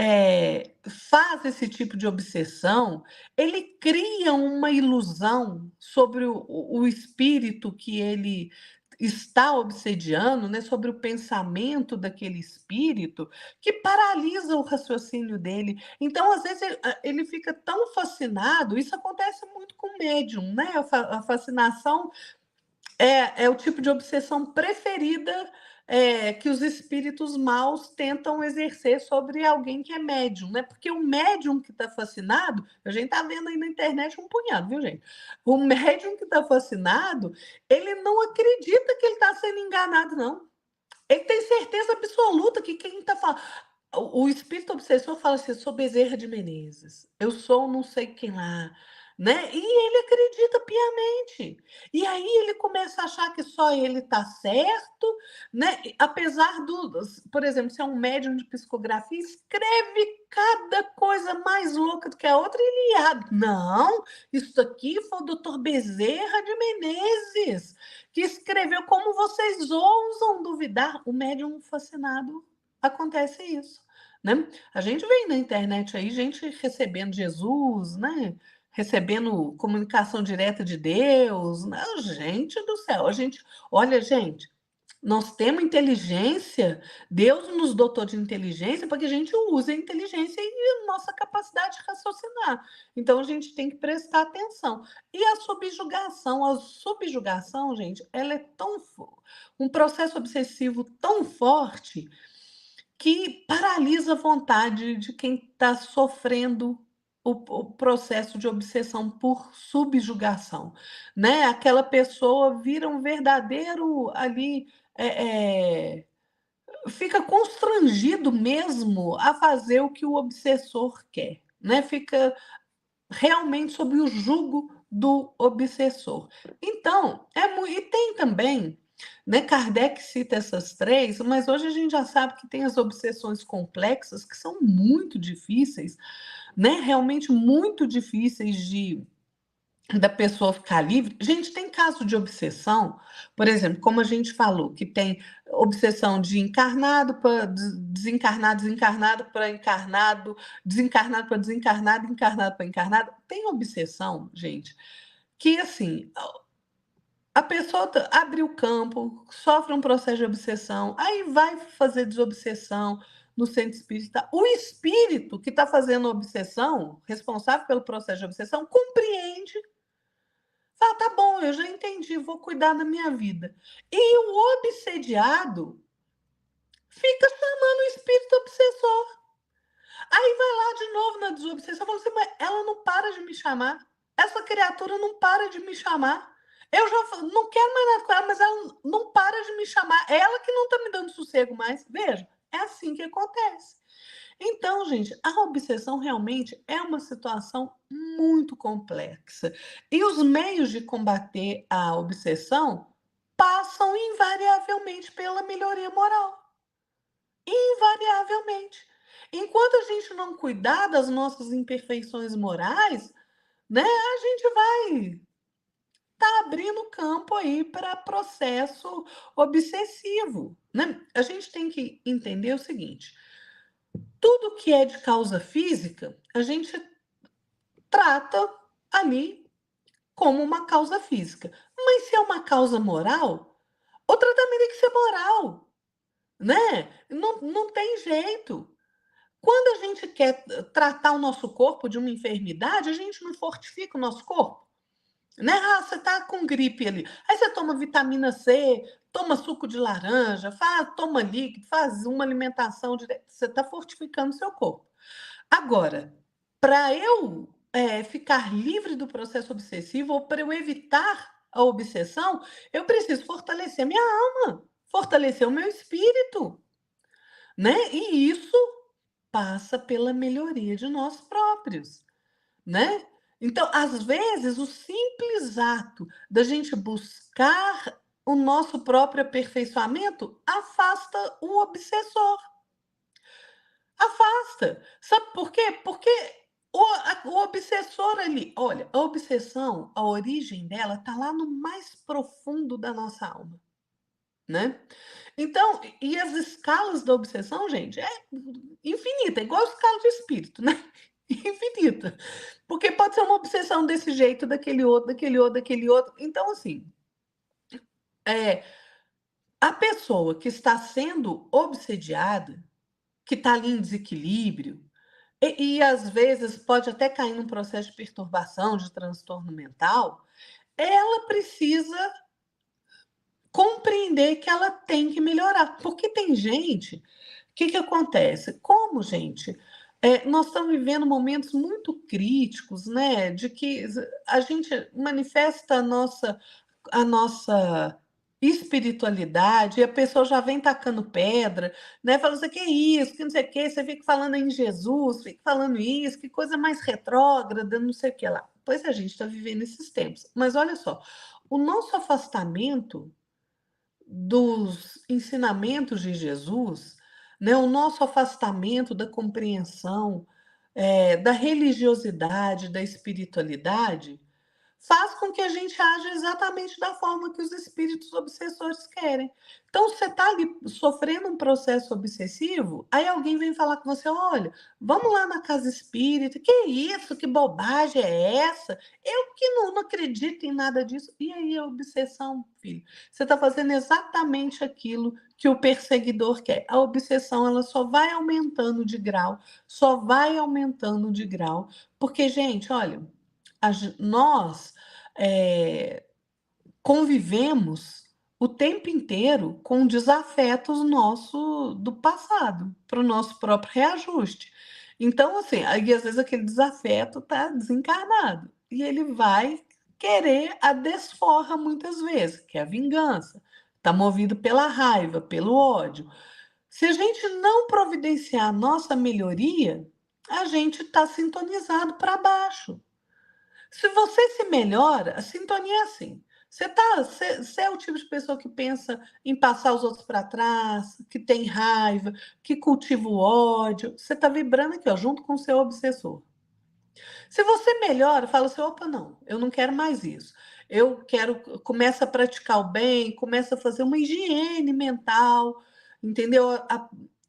faz esse tipo de obsessão, ele cria uma ilusão sobre o espírito que ele está obsediando, né, sobre o pensamento daquele espírito, que paralisa o raciocínio dele. Então, às vezes, ele fica tão fascinado, isso acontece muito com o médium, né? A fascinação é o tipo de obsessão preferida, que os espíritos maus tentam exercer sobre alguém que é médium, né? Porque o médium que está fascinado, a gente está vendo aí na internet um punhado, viu, gente? O médium que está fascinado, ele não acredita que ele está sendo enganado, não. Ele tem certeza absoluta que quem está falando. O espírito obsessor fala assim: eu sou Bezerra de Menezes, eu sou não sei quem lá, né? E ele acredita piamente. E aí ele começa a achar que só ele está certo, né? Apesar por exemplo, se é um médium de psicografia, escreve cada coisa mais louca do que a outra, e ele não, isso aqui foi o doutor Bezerra de Menezes que escreveu. Como vocês ousam duvidar? O médium fascinado acontece isso. Né? A gente vê na internet aí gente recebendo Jesus, né? Recebendo comunicação direta de Deus. Né? Gente do céu, olha, gente, nós temos inteligência, Deus nos dotou de inteligência para que a gente use a inteligência e a nossa capacidade de raciocinar. Então a gente tem que prestar atenção. E a subjugação, gente, ela é um processo obsessivo tão forte que paralisa a vontade de quem está sofrendo o processo de obsessão por subjugação, né? Aquela pessoa vira um verdadeiro ali, fica constrangido mesmo a fazer o que o obsessor quer, né? Fica realmente sob o jugo do obsessor. Então, e tem também, né, Kardec cita essas três, mas hoje a gente já sabe que tem as obsessões complexas, que são muito difíceis, né, realmente muito difíceis da pessoa ficar livre. Gente, tem caso de obsessão, por exemplo, como a gente falou, que tem obsessão de encarnado para desencarnado, desencarnado para encarnado, desencarnado para desencarnado, encarnado para encarnado. Tem obsessão, gente, que assim, a pessoa abre o campo, sofre um processo de obsessão, aí vai fazer desobsessão no centro espírita. O espírito que está fazendo a obsessão, responsável pelo processo de obsessão, compreende. Fala, tá bom, eu já entendi, vou cuidar da minha vida. E o obsediado fica chamando o espírito obsessor. Aí vai lá de novo na desobsessão, fala assim, mas ela não para de me chamar. Essa criatura não para de me chamar. Eu já não quero mais nada com ela, mas ela não para de me chamar. Ela que não está me dando sossego mais. Veja, é assim que acontece. Então, gente, a obsessão realmente é uma situação muito complexa. E os meios de combater a obsessão passam invariavelmente pela melhoria moral. Invariavelmente. Enquanto a gente não cuidar das nossas imperfeições morais, né, a gente vai estar abrindo campo aí para processo obsessivo. Né? A gente tem que entender o seguinte: tudo que é de causa física, a gente trata ali como uma causa física. Mas se é uma causa moral, o tratamento tem que ser moral, né? Não tem jeito. Quando a gente quer tratar o nosso corpo de uma enfermidade, a gente não fortifica o nosso corpo, né? Ah, você tá com gripe ali. Aí você toma vitamina C, toma suco de laranja, toma líquido, faz uma alimentação direta. Você está fortificando o seu corpo. Agora, para eu ficar livre do processo obsessivo ou para eu evitar a obsessão, eu preciso fortalecer a minha alma, fortalecer o meu espírito, né? E isso passa pela melhoria de nós próprios, né? Então, às vezes, o simples ato da gente buscar o nosso próprio aperfeiçoamento afasta o obsessor. Afasta. Sabe por quê? Porque o obsessor ali, olha, a obsessão, a origem dela está lá no mais profundo da nossa alma, né? Então, e as escalas da obsessão, gente, é infinita, igual a escala de espírito, né? Infinita. Porque pode ser uma obsessão desse jeito, daquele outro, daquele outro, daquele outro. Então, assim, a pessoa que está sendo obsediada, que está ali em desequilíbrio, e às vezes pode até cair num processo de perturbação, de transtorno mental, ela precisa compreender que ela tem que melhorar. Porque tem gente, o que acontece? Como, gente, nós estamos vivendo momentos muito críticos, né? De que a gente manifesta a nossa espiritualidade, e a pessoa já vem tacando pedra, né? Falando assim, que isso, que não sei o quê, você fica falando em Jesus, fica falando isso, que coisa mais retrógrada, não sei o que lá. Pois a gente está vivendo esses tempos. Mas olha só, o nosso afastamento dos ensinamentos de Jesus, né, o nosso afastamento da compreensão, da religiosidade, da espiritualidade, faz com que a gente haja exatamente da forma que os espíritos obsessores querem. Então, você está ali sofrendo um processo obsessivo, aí alguém vem falar com você: olha, vamos lá na casa espírita, que isso, que bobagem é essa? Eu que não acredito em nada disso. E aí a obsessão, filho? Você está fazendo exatamente aquilo que o perseguidor quer. A obsessão, ela só vai aumentando de grau, só vai aumentando de grau, porque, gente, olha, nós convivemos o tempo inteiro com desafetos nosso do passado, para o nosso próprio reajuste. Então, assim, aí às vezes aquele desafeto está desencarnado e ele vai querer a desforra muitas vezes, que é a vingança. Está movido pela raiva, pelo ódio. Se a gente não providenciar a nossa melhoria, a gente está sintonizado para baixo. Se você se melhora, a sintonia é assim. Você é o tipo de pessoa que pensa em passar os outros para trás, que tem raiva, que cultiva o ódio. Você está vibrando aqui, ó, junto com o seu obsessor. Se você melhora, fala assim: opa, não, eu não quero mais isso. Eu quero, começa a praticar o bem, começa a fazer uma higiene mental, entendeu?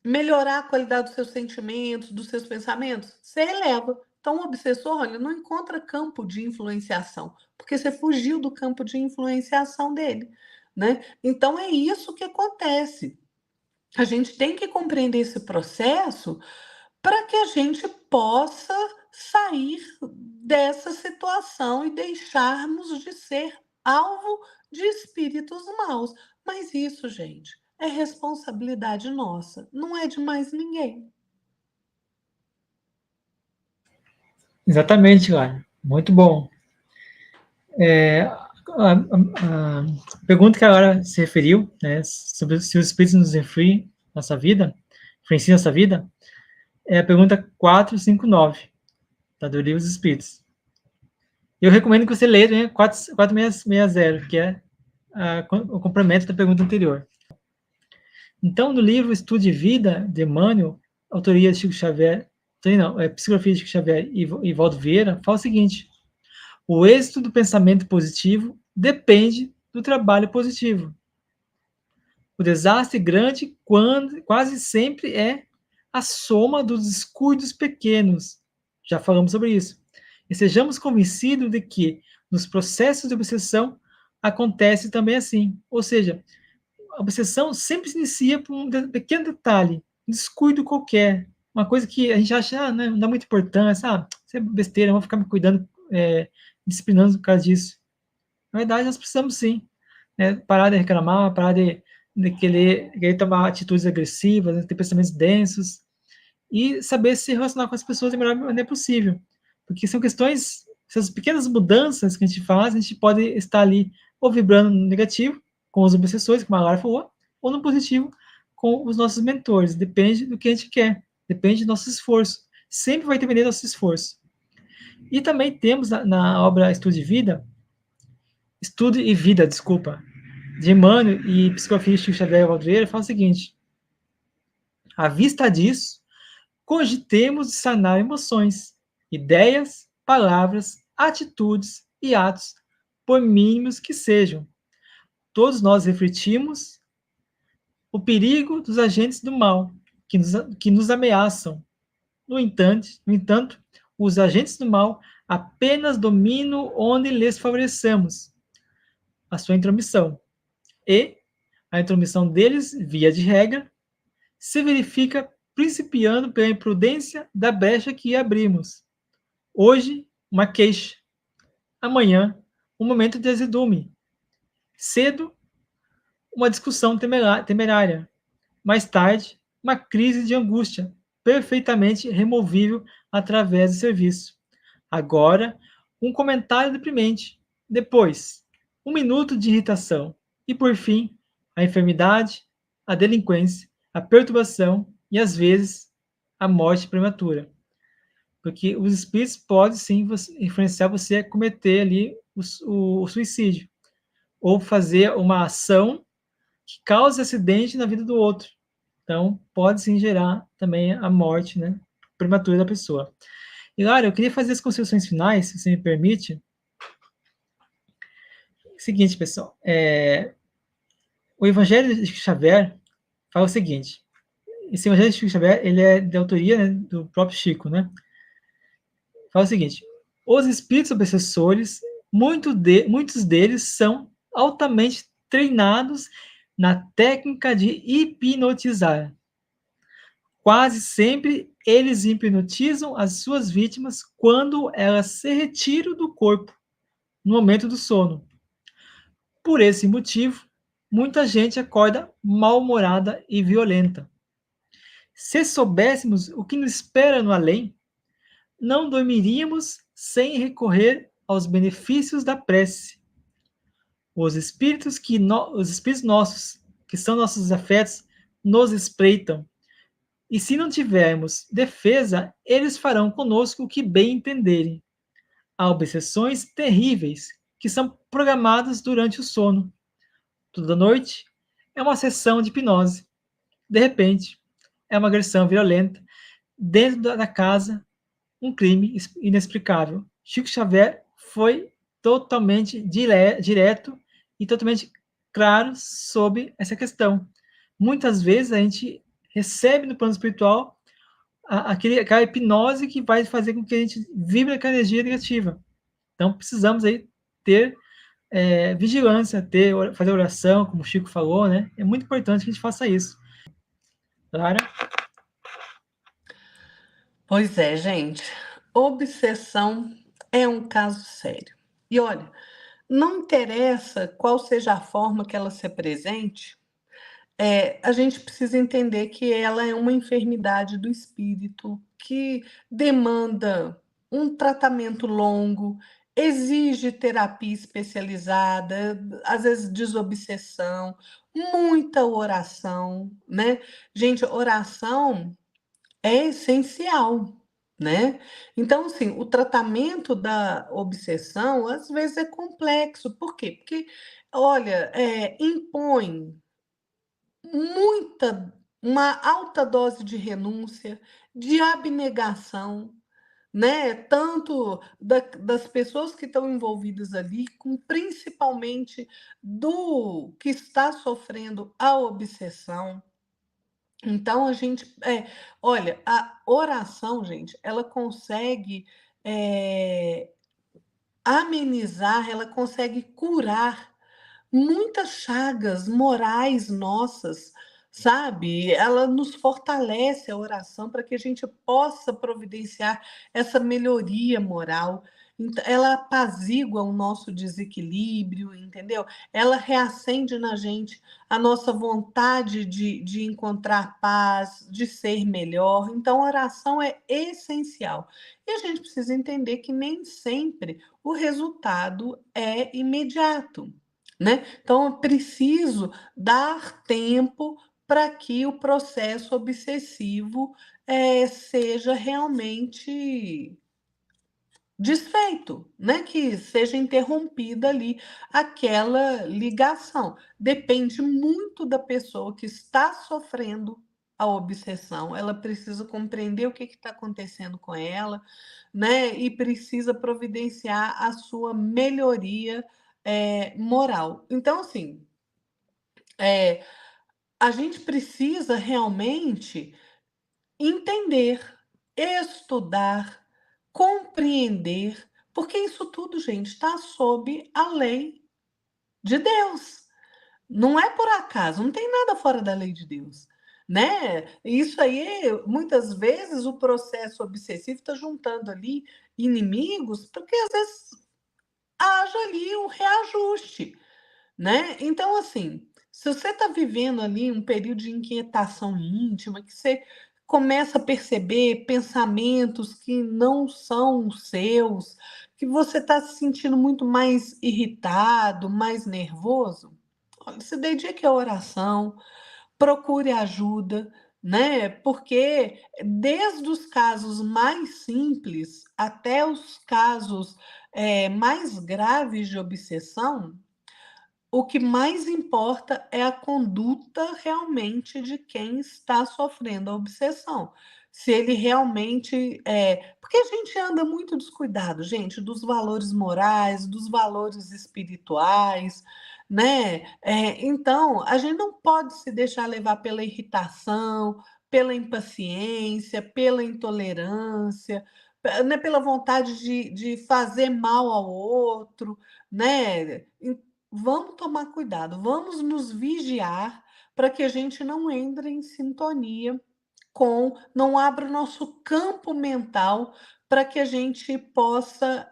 Melhorar a qualidade dos seus sentimentos, dos seus pensamentos. Você eleva. Então, o obsessor, olha, não encontra campo de influenciação, porque você fugiu do campo de influenciação dele, né? Então, é isso que acontece. A gente tem que compreender esse processo para que a gente possa sair dessa situação e deixarmos de ser alvo de espíritos maus. Mas isso, gente, é responsabilidade nossa, não é de mais ninguém.
Exatamente, Lara. Muito bom. A pergunta que a Lara se referiu, né, sobre se os espíritos nos influenciam nossa vida, influenciam nossa vida, é a pergunta 459, tá, do Livro dos Espíritos. Eu recomendo que você leia, né, 460, que é o complemento da pergunta anterior. Então, no livro Estudo de Vida, de Emmanuel, autoria de Chico Xavier, não, psicografia de Chico Xavier e Valdo Vieira, fala o seguinte: o êxito do pensamento positivo depende do trabalho positivo. O desastre grande quase sempre é a soma dos descuidos pequenos. Já falamos sobre isso. E sejamos convencidos de que nos processos de obsessão acontece também assim. Ou seja, a obsessão sempre se inicia por um pequeno detalhe, um descuido qualquer, uma coisa que a gente acha, não dá muita importância, isso é besteira, eu vou ficar me cuidando, disciplinando por causa disso. Na verdade, nós precisamos sim, né, parar de reclamar, parar de querer tomar atitudes agressivas, né, ter pensamentos densos, e saber se relacionar com as pessoas da melhor maneira possível. Porque são questões, essas pequenas mudanças que a gente faz, a gente pode estar ali ou vibrando no negativo, com os obsessores, como a Lara falou, ou no positivo, com os nossos mentores. Depende do que a gente quer, depende do nosso esforço. Sempre vai depender do nosso esforço. E também temos na obra Estudo e Vida, desculpa, de Emmanuel e psicografia de Chico Xavier e Valdeira, fala o seguinte: à vista disso, cogitemos de sanar emoções, ideias, palavras, atitudes e atos, por mínimos que sejam. Todos nós refletimos o perigo dos agentes do mal que nos ameaçam. No entanto, os agentes do mal apenas dominam onde lhes favorecemos a sua intromissão. E a intromissão deles, via de regra, se verifica principiando pela imprudência da brecha que abrimos. Hoje, uma queixa. Amanhã, um momento de azedume. Cedo, uma discussão temerária. Mais tarde, uma crise de angústia, perfeitamente removível através do serviço. Agora, um comentário deprimente. Depois, um minuto de irritação. E, por fim, a enfermidade, a delinquência, a perturbação e, às vezes, a morte prematura. Porque os espíritos podem, sim, influenciar você a cometer ali o suicídio. Ou fazer uma ação que cause acidente na vida do outro. Então, pode sim gerar também a morte, né, prematura da pessoa. E, Lara, eu queria fazer as considerações finais, se você me permite. Seguinte, pessoal, o Evangelho de Chico Xavier fala o seguinte, esse Evangelho de Chico Xavier, ele é de autoria, né, do próprio Chico, né? Fala o seguinte, os espíritos obsessores, muitos deles são altamente treinados na técnica de hipnotizar. Quase sempre eles hipnotizam as suas vítimas quando elas se retiram do corpo, no momento do sono. Por esse motivo, muita gente acorda mal-humorada e violenta. Se soubéssemos o que nos espera no além, não dormiríamos sem recorrer aos benefícios da prece. Os espíritos nossos, que são nossos afetos, nos espreitam. E se não tivermos defesa, eles farão conosco o que bem entenderem. Há obsessões terríveis que são programadas durante o sono. Toda noite é uma sessão de hipnose. De repente, é uma agressão violenta. Dentro da casa, um crime inexplicável. Chico Xavier foi totalmente direto e totalmente claro sobre essa questão. Muitas vezes a gente recebe no plano espiritual aquela hipnose que vai fazer com que a gente vibre com a energia negativa. Então, precisamos aí ter vigilância, fazer oração, como o Chico falou, né? É muito importante que a gente faça isso. Clara?
Pois é, gente. Obsessão é um caso sério. E olha, não interessa qual seja a forma que ela se apresente, a gente precisa entender que ela é uma enfermidade do espírito que demanda um tratamento longo, exige terapia especializada, às vezes desobsessão, muita oração, né? Gente, oração é essencial, né? Então, assim, o tratamento da obsessão às vezes é complexo. Por quê? Porque, olha, impõe uma alta dose de renúncia, de abnegação, né? Tanto das pessoas que estão envolvidas ali, com principalmente do que está sofrendo a obsessão. Então a gente, olha, a oração, gente, ela consegue amenizar, ela consegue curar muitas chagas morais nossas, sabe? Ela nos fortalece a oração para que a gente possa providenciar essa melhoria moral. Ela apazigua o nosso desequilíbrio, entendeu? Ela reacende na gente a nossa vontade de encontrar paz, de ser melhor. Então, a oração é essencial. E a gente precisa entender que nem sempre o resultado é imediato, né? Então, eu preciso dar tempo para que o processo obsessivo seja realmente desfeito, né? Que seja interrompida ali aquela ligação. Depende muito da pessoa que está sofrendo a obsessão. Ela precisa compreender o que está acontecendo com ela, né? E precisa providenciar a sua melhoria moral. Então, assim, a gente precisa realmente entender, estudar, compreender, porque isso tudo, gente, está sob a lei de Deus. Não é por acaso, não tem nada fora da lei de Deus, né? Isso aí, muitas vezes, o processo obsessivo está juntando ali inimigos, porque às vezes haja ali um reajuste, né? Então, assim, se você está vivendo ali um período de inquietação íntima, que você começa a perceber pensamentos que não são seus, que você está se sentindo muito mais irritado, mais nervoso, olha, se dedique à oração, procure ajuda, né? Porque desde os casos mais simples até os casos mais graves de obsessão, o que mais importa é a conduta realmente de quem está sofrendo a obsessão. Se ele realmente porque a gente anda muito descuidado, gente, dos valores morais, dos valores espirituais, né? Então, a gente não pode se deixar levar pela irritação, pela impaciência, pela intolerância, né, pela vontade de fazer mal ao outro, né? Vamos tomar cuidado, vamos nos vigiar para que a gente não entre em sintonia não abra o nosso campo mental para que a gente possa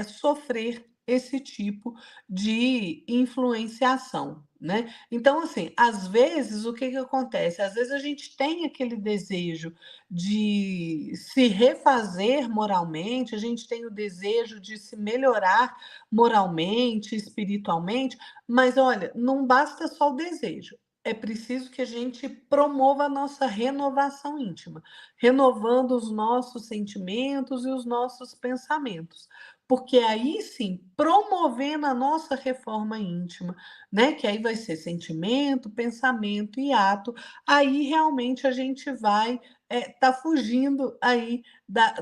sofrer esse tipo de influenciação, né? Então, assim, às vezes, o que acontece? Às vezes a gente tem aquele desejo de se refazer moralmente, a gente tem o desejo de se melhorar moralmente, espiritualmente, mas olha, não basta só o desejo, é preciso que a gente promova a nossa renovação íntima, renovando os nossos sentimentos e os nossos pensamentos. Porque aí sim, promovendo a nossa reforma íntima, né? Que aí vai ser sentimento, pensamento e ato, aí realmente a gente vai tá fugindo aí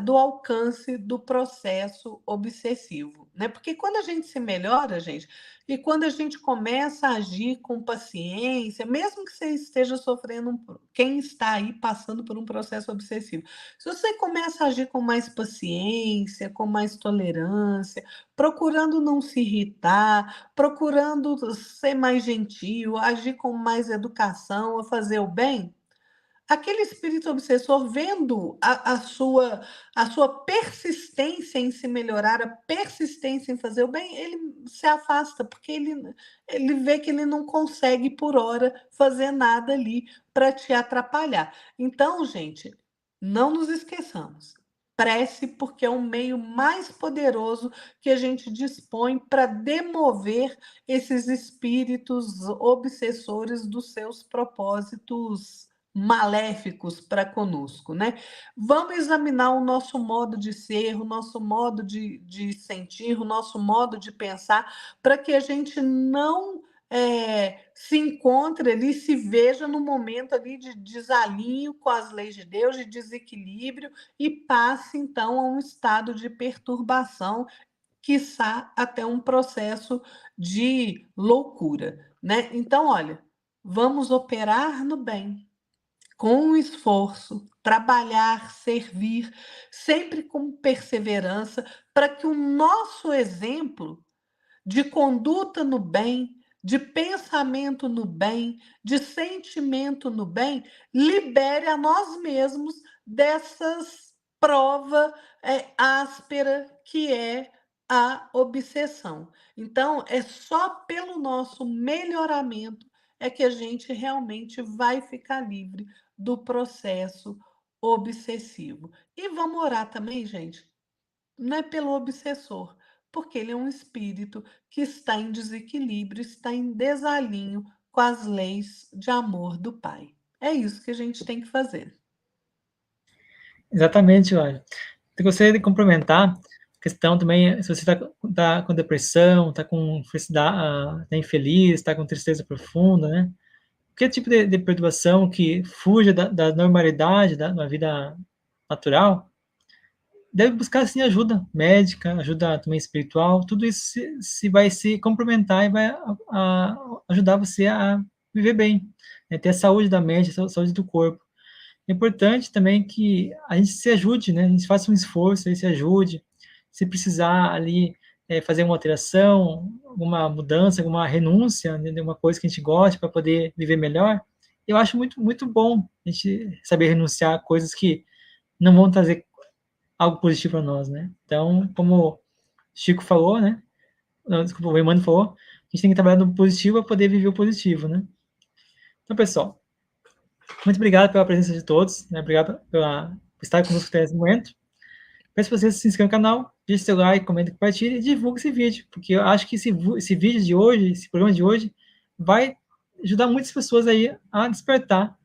do alcance do processo obsessivo, né? Porque quando a gente se melhora, gente, e quando a gente começa a agir com paciência, mesmo que você esteja sofrendo, quem está aí passando por um processo obsessivo, se você começa a agir com mais paciência, com mais tolerância, procurando não se irritar, procurando ser mais gentil, agir com mais educação, a fazer o bem, aquele espírito obsessor, vendo a sua persistência em se melhorar, a persistência em fazer o bem, ele se afasta, porque ele vê que ele não consegue, por hora, fazer nada ali para te atrapalhar. Então, gente, não nos esqueçamos. Prece, porque é o meio mais poderoso que a gente dispõe para demover esses espíritos obsessores dos seus propósitos maléficos para conosco, né? Vamos examinar o nosso modo de ser, o nosso modo de sentir, o nosso modo de pensar, para que a gente não se encontre ali, se veja no momento ali de desalinho com as leis de Deus, de desequilíbrio, e passe então a um estado de perturbação, quiçá até um processo de loucura, né? Então, olha, vamos operar no bem, com esforço, trabalhar, servir, sempre com perseverança, para que o nosso exemplo de conduta no bem, de pensamento no bem, de sentimento no bem, libere a nós mesmos dessas prova áspera que é a obsessão. Então, é só pelo nosso melhoramento é que a gente realmente vai ficar livre do processo obsessivo. E vamos orar também, gente, não é pelo obsessor, porque ele é um espírito que está em desequilíbrio, está em desalinho com as leis de amor do Pai. É isso que a gente tem que fazer.
Exatamente, olha. Eu gostaria de complementar a questão também, se você tá com depressão, está com felicidade, está infeliz, está com tristeza profunda, né? Qualquer tipo de perturbação que fuja da normalidade da vida natural, deve buscar, sim, ajuda médica, ajuda também espiritual, tudo isso se vai se complementar e vai ajudar você a viver bem. né, ter a saúde da mente, a saúde do corpo. É importante também que a gente se ajude, né? A gente faça um esforço, aí se ajude. Se precisar ali fazer uma alteração, alguma mudança, alguma renúncia, né, de uma coisa que a gente gosta para poder viver melhor, eu acho muito, muito bom a gente saber renunciar a coisas que não vão trazer algo positivo para nós, né? Então, como o Chico falou, né? Não, desculpa, o Emmanuel falou, a gente tem que trabalhar no positivo para poder viver o positivo, né? Então, pessoal, muito obrigado pela presença de todos, né? Obrigado por estar conosco até esse momento. Peço para vocês se inscrevam no canal, deixe seu like, comenta, compartilhe e divulgue esse vídeo, porque eu acho que esse vídeo de hoje, esse programa de hoje, vai ajudar muitas pessoas aí a despertar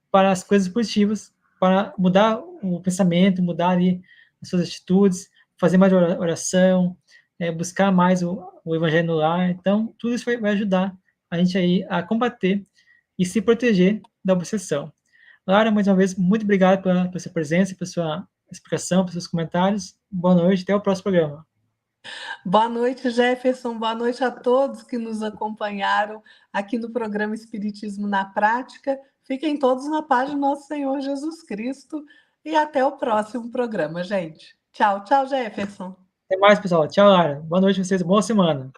para as coisas positivas, para mudar o pensamento, mudar ali as suas atitudes, fazer mais oração, buscar mais o evangelho no lar. Então, tudo isso vai ajudar a gente aí a combater e se proteger da obsessão. Lara, mais uma vez, muito obrigado pela sua presença, pela sua explicação, pelos seus comentários. Boa noite, até o próximo programa.
Boa noite, Jefferson. Boa noite a todos que nos acompanharam aqui no programa Espiritismo na Prática. Fiquem todos na paz de nosso Senhor Jesus Cristo e até o próximo programa, gente. Tchau, tchau, Jefferson.
Até mais, pessoal. Tchau, Lara. Boa noite a vocês, boa semana.